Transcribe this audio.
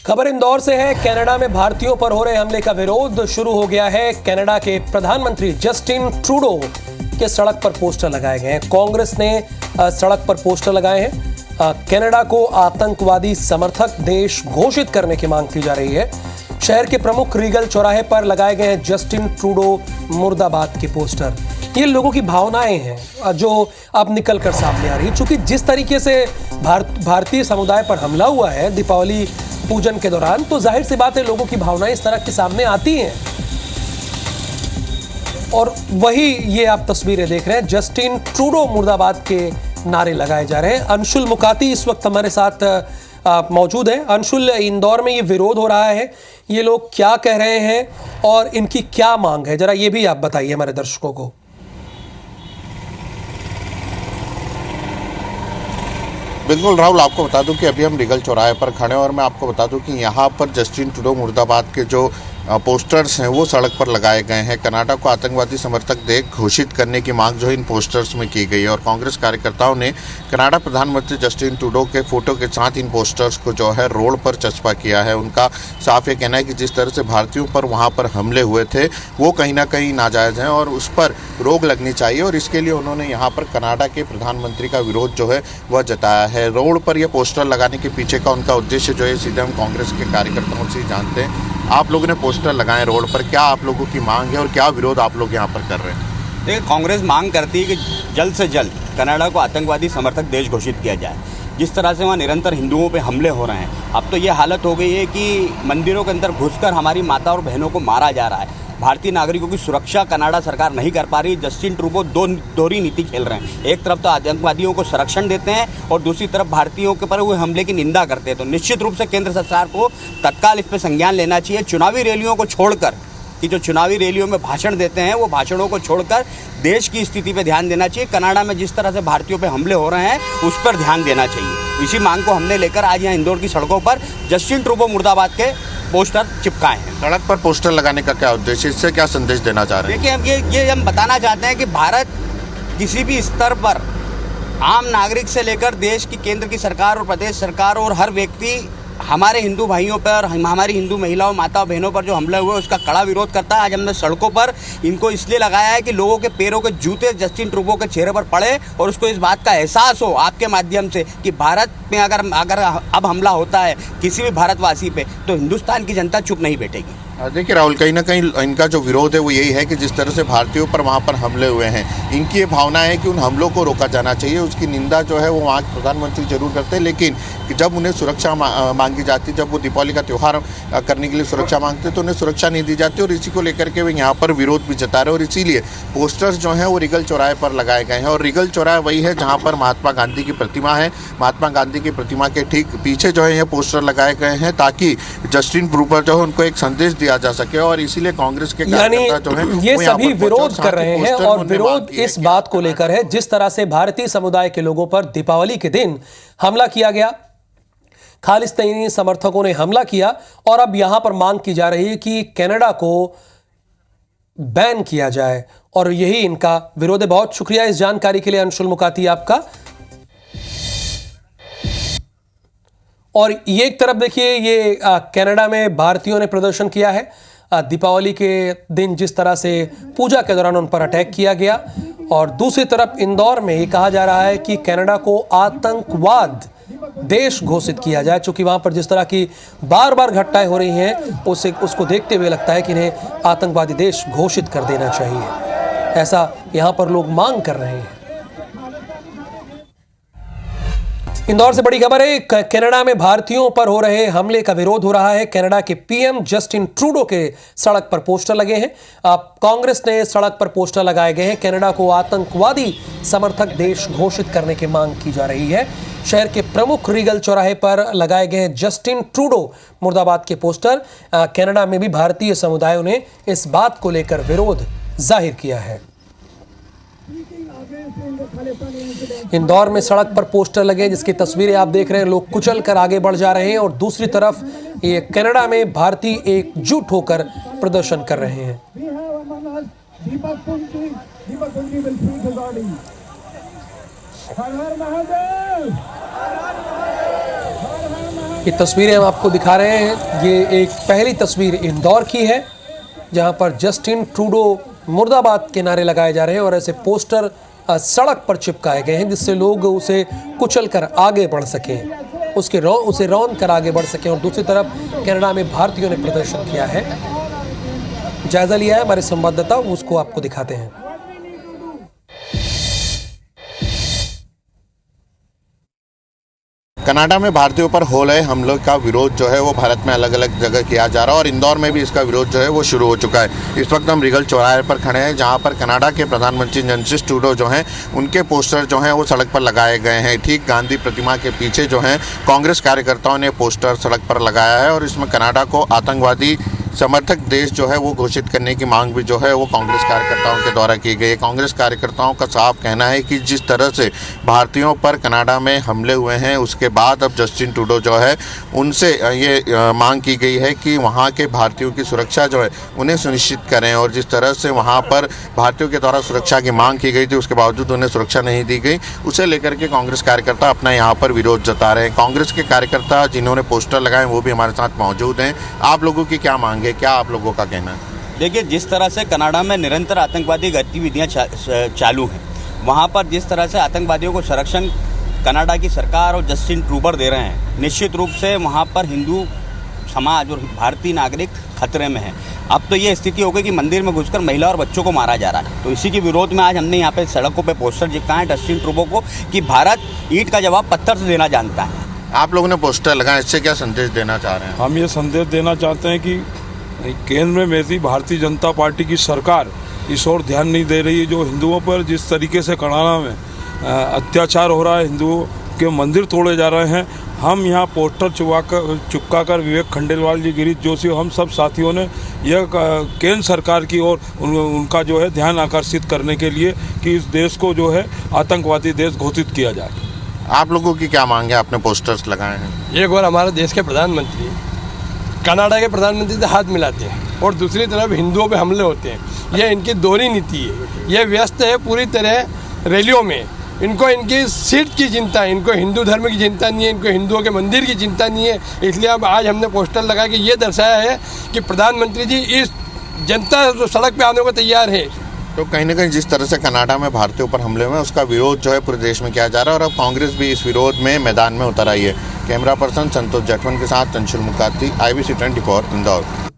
खबर इंदौर से है। कनाडा में भारतीयों पर हो रहे हमले का विरोध शुरू हो गया है। कनाडा के प्रधानमंत्री जस्टिन ट्रूडो के सड़क पर पोस्टर लगाए गए हैं। कांग्रेस ने सड़क पर पोस्टर लगाए हैं। कनाडा को आतंकवादी समर्थक देश घोषित करने की मांग की जा रही है। शहर के प्रमुख रीगल चौराहे पर लगाए गए हैं जस्टिन ट्रूडो मुर्दाबाद के पोस्टर। ये लोगों की भावनाएं हैं जो अब निकल कर सामने आ रही है। चूंकि जिस तरीके से भारतीय समुदाय पर हमला हुआ है दीपावली पूजन के दौरान, तो जाहिर सी बात है लोगों की भावनाएं इस तरह के सामने आती हैं। और वही ये आप तस्वीरें देख रहे हैं, जस्टिन ट्रूडो मुर्दाबाद के नारे लगाए जा रहे हैं। अंशुल मुकाती इस वक्त हमारे साथ मौजूद है। अंशुल, इंदौर में ये विरोध हो रहा है, ये लोग क्या कह रहे हैं और इनकी क्या मांग है, जरा ये भी आप बताइए हमारे दर्शकों को। बिल्कुल राहुल, आपको बता दूं कि अभी हम रीगल चौराहे पर खड़े हैं और मैं आपको बता दूं कि यहाँ पर जस्टिन ट्रूडो मुर्दाबाद के जो पोस्टर्स हैं वो सड़क पर लगाए गए हैं। कनाडा को आतंकवादी समर्थक देश घोषित करने की मांग जो है इन पोस्टर्स में की गई है और कांग्रेस कार्यकर्ताओं ने कनाडा प्रधानमंत्री जस्टिन ट्रूडो के फोटो के साथ इन पोस्टर्स को जो है रोड पर चस्पा किया है। उनका साफ ये कहना है कि जिस तरह से भारतीयों पर वहाँ पर हमले हुए थे वो कहीं ना कहीं नाजायज़ हैं और उस पर रोक लगनी चाहिए और इसके लिए उन्होंने यहाँ पर कनाडा के प्रधानमंत्री का विरोध जो है वह जताया है। रोड पर यह पोस्टर लगाने के पीछे का उनका उद्देश्य जो है सीधे हम कांग्रेस के कार्यकर्ताओं से जानते हैं। आप लोगों ने पोस्टर लगाए रोड पर, क्या आप लोगों की मांग है और क्या विरोध आप लोग यहाँ पर कर रहे हैं? देखिए, कांग्रेस मांग करती है कि जल्द से जल्द कनाडा को आतंकवादी समर्थक देश घोषित किया जाए। जिस तरह से वहाँ निरंतर हिंदुओं पे हमले हो रहे हैं, अब तो ये हालत हो गई है कि मंदिरों के अंदर घुसकर हमारी माता और बहनों को मारा जा रहा है। भारतीय नागरिकों की सुरक्षा कनाडा सरकार नहीं कर पा रही। जस्टिन ट्रूडो दोहरी नीति खेल रहे हैं। एक तरफ तो आतंकवादियों को संरक्षण देते हैं और दूसरी तरफ भारतीयों के पर हुए हमले की निंदा करते हैं। तो निश्चित रूप से केंद्र सरकार को तत्काल इस पर संज्ञान लेना चाहिए। चुनावी रैलियों को छोड़कर, कि जो चुनावी रैलियों में भाषण देते हैं वो भाषणों को छोड़कर देश की स्थिति पर ध्यान देना चाहिए। कनाडा में जिस तरह से भारतीयों पर हमले हो रहे हैं उस पर ध्यान देना चाहिए। इसी मांग को हमने लेकर आज यहाँ इंदौर की सड़कों पर जस्टिन ट्रूडो मुर्दाबाद के पोस्टर चिपकाए हैं। सड़क पर पोस्टर लगाने का क्या उद्देश्य, इससे क्या संदेश देना चाह रहे हैं? देखिए, ये हम बताना चाहते हैं कि भारत किसी भी स्तर पर आम नागरिक से लेकर देश की केंद्र की सरकार और प्रदेश सरकार और हर व्यक्ति हमारे हिंदू भाइयों पर, हमारी हिंदू महिलाओं, माता बहनों पर जो हमला हुआ है उसका कड़ा विरोध करता है। आज हमने सड़कों पर इनको इसलिए लगाया है कि लोगों के पैरों के जूते जस्टिन ट्रूडो के चेहरे पर पड़े और उसको इस बात का एहसास हो आपके माध्यम से कि भारत में अगर अब हमला होता है किसी भी भारतवासी पे तो हिंदुस्तान की जनता चुप नहीं बैठेगी। देखिए राहुल, कहीं ना कहीं इनका जो विरोध है वो यही है कि जिस तरह से भारतीयों पर वहाँ पर हमले हुए हैं, इनकी ये भावना है कि उन हमलों को रोका जाना चाहिए। उसकी निंदा जो है वो वहाँ के प्रधानमंत्री जरूर करते हैं, लेकिन जब उन्हें सुरक्षा मांगी जाती, जब वो दीपावली का त्यौहार करने के लिए सुरक्षा मांगते तो उन्हें सुरक्षा नहीं दी जाती और इसी को लेकर के वे यहाँ पर विरोध भी जता रहे और इसीलिए पोस्टर्स जो हैं वो रीगल चौराहे पर लगाए गए हैं। और रीगल चौराहा वही है जहाँ पर महात्मा गांधी की प्रतिमा है। महात्मा गांधी की प्रतिमा के ठीक पीछे जो है ये पोस्टर लगाए गए हैं ताकि जस्टिन ट्रूडो जो है उनको एक संदेश दिया जा सके और इसीलिए कांग्रेस के कार्यकर्ता जो है ये सभी विरोध कर रहे हैं। और विरोध इस बात को लेकर है जिस तरह से भारतीय समुदाय के लोगों पर दीपावली के दिन हमला किया गया, खालिस्तानी समर्थकों ने हमला किया और अब यहां पर मांग की जा रही है कि कनाडा को बैन किया जाए और यही इनका विरोध है। बहुत शुक्रिया इस जानकारी के लिए अंशुल मुकाती आपका। और ये एक तरफ देखिए, ये कनाडा में भारतीयों ने प्रदर्शन किया है दीपावली के दिन जिस तरह से पूजा के दौरान उन पर अटैक किया गया, और दूसरी तरफ इंदौर में ये कहा जा रहा है कि कनाडा को आतंकवाद देश घोषित किया जाए। चूंकि वहां पर जिस तरह की बार बार घटनाएं हो रही हैं उसको देखते हुए लगता है कि इन्हें आतंकवादी देश घोषित कर देना चाहिए, ऐसा यहां पर लोग मांग कर रहे हैं। इंदौर से बड़ी खबर है, कनाडा में भारतीयों पर हो रहे हमले का विरोध हो रहा है। कनाडा के पीएम जस्टिन ट्रूडो के सड़क पर पोस्टर लगे हैं। कांग्रेस ने सड़क पर पोस्टर लगाए गए हैं। कनाडा को आतंकवादी समर्थक देश घोषित करने की मांग की जा रही है। शहर के प्रमुख रीगल चौराहे पर लगाए गए जस्टिन ट्रूडो मुर्दाबाद के पोस्टर। कनाडा में भी भारतीय समुदायों ने इस बात को लेकर विरोध जाहिर किया है। इंदौर में सड़क पर पोस्टर लगे जिसकी तस्वीरें आप देख रहे हैं। लोग कुचल कर आगे बढ़ जा रहे हैं और दूसरी तरफ ये कनाडा में भारतीय एकजुट होकर प्रदर्शन कर रहे हैं। ये तस्वीरें हम आपको दिखा रहे हैं। ये एक पहली तस्वीर इंदौर की है जहां पर जस्टिन ट्रूडो मुर्दाबाद के नारे लगाए जा रहे हैं और ऐसे पोस्टर सड़क पर चिपकाए गए हैं जिससे लोग उसे कुचल कर आगे बढ़ सकें, उसे रौंद कर आगे बढ़ सकें। और दूसरी तरफ कनाडा में भारतीयों ने प्रदर्शन किया है। जायजा लिया है हमारे संवाददाता, उसको आपको दिखाते हैं। कनाडा में भारतीयों पर हो रहे हमलों का विरोध जो है वो भारत में अलग अलग जगह किया जा रहा है और इंदौर में भी इसका विरोध जो है वो शुरू हो चुका है। इस वक्त हम रिगल चौराहे पर खड़े हैं जहां पर कनाडा के प्रधानमंत्री जस्टिन ट्रूडो जो हैं उनके पोस्टर जो हैं वो सड़क पर लगाए गए हैं। ठीक गांधी प्रतिमा के पीछे जो है कांग्रेस कार्यकर्ताओं ने पोस्टर सड़क पर लगाया है और इसमें कनाडा को आतंकवादी समर्थक देश जो है वो घोषित करने की मांग भी जो है वो कांग्रेस कार्यकर्ताओं के द्वारा की गई है। कांग्रेस कार्यकर्ताओं का साफ कहना है कि जिस तरह से भारतीयों पर कनाडा में हमले हुए हैं उसके बाद अब जस्टिन ट्रूडो जो है उनसे ये मांग की गई है कि वहाँ के भारतीयों की सुरक्षा जो है उन्हें सुनिश्चित करें। और जिस तरह से वहाँ पर भारतीयों के द्वारा सुरक्षा की मांग की गई थी उसके बावजूद उन्हें सुरक्षा नहीं दी गई, उसे लेकर के कांग्रेस कार्यकर्ता अपना यहाँ पर विरोध जता रहे हैं। कांग्रेस के कार्यकर्ता जिन्होंने पोस्टर लगाए वो भी हमारे साथ मौजूद हैं। आप लोगों की क्या मांग है, क्या आप लोगों का कहना है? देखिए, जिस तरह से कनाडा में निरंतर आतंकवादी गतिविधियां चालू हैं, वहां पर जिस तरह से आतंकवादियों को संरक्षण कनाडा की सरकार और जस्टिन ट्रूडो दे रहे हैं, निश्चित रूप से वहां पर हिंदू समाज और भारतीय नागरिक खतरे में हैं। अब तो ये स्थिति हो गई कि मंदिर में घुसकर महिला और बच्चों को मारा जा रहा है। तो इसी के विरोध में आज हमने यहाँ पे सड़कों पे पोस्टर चिपकाए जस्टिन ट्रूडो को कि भारत ईंट का जवाब पत्थर से देना जानता है। आप लोगों ने पोस्टर लगाए, इससे क्या संदेश देना चाह रहे हैं? हम ये संदेश देना चाहते हैं कि केंद्र में मेरी भारतीय जनता पार्टी की सरकार इस ओर ध्यान नहीं दे रही है। जो हिंदुओं पर जिस तरीके से कनाडा में अत्याचार हो रहा है, हिंदुओं के मंदिर तोड़े जा रहे हैं, हम यहाँ पोस्टर चिपका कर विवेक खंडेलवाल जी, गिरीश जोशी, हम सब साथियों ने यह केंद्र सरकार की ओर उनका जो है ध्यान आकर्षित करने के लिए कि इस देश को जो है आतंकवादी देश घोषित किया जाए। आप लोगों की क्या मांग है? आपने पोस्टर्स लगाए हैं। एक बार हमारे देश के प्रधानमंत्री कनाडा के प्रधानमंत्री से हाथ मिलाते हैं और दूसरी तरफ हिंदुओं पे हमले होते हैं। यह इनकी दोहरी नीति है। यह व्यस्त है पूरी तरह रैलियों में। इनको इनकी सीट की चिंता है, इनको हिंदू धर्म की चिंता नहीं है, इनको हिंदुओं के मंदिर की चिंता नहीं है। इसलिए अब आज हमने पोस्टर लगा के ये दर्शाया है कि प्रधानमंत्री जी इस जनता सड़क पे आने को तैयार है। तो कहीं ना कहीं जिस तरह से कनाडा में भारतीयों पर हमले हुए हैं उसका विरोध जो है पूरे देश में किया जा रहा है और अब कांग्रेस भी इस विरोध में मैदान में उतर आई है। कैमरा पर्सन संतोष जाटवन के साथ अंशुल मुकाती, IBC 24 इंदौर।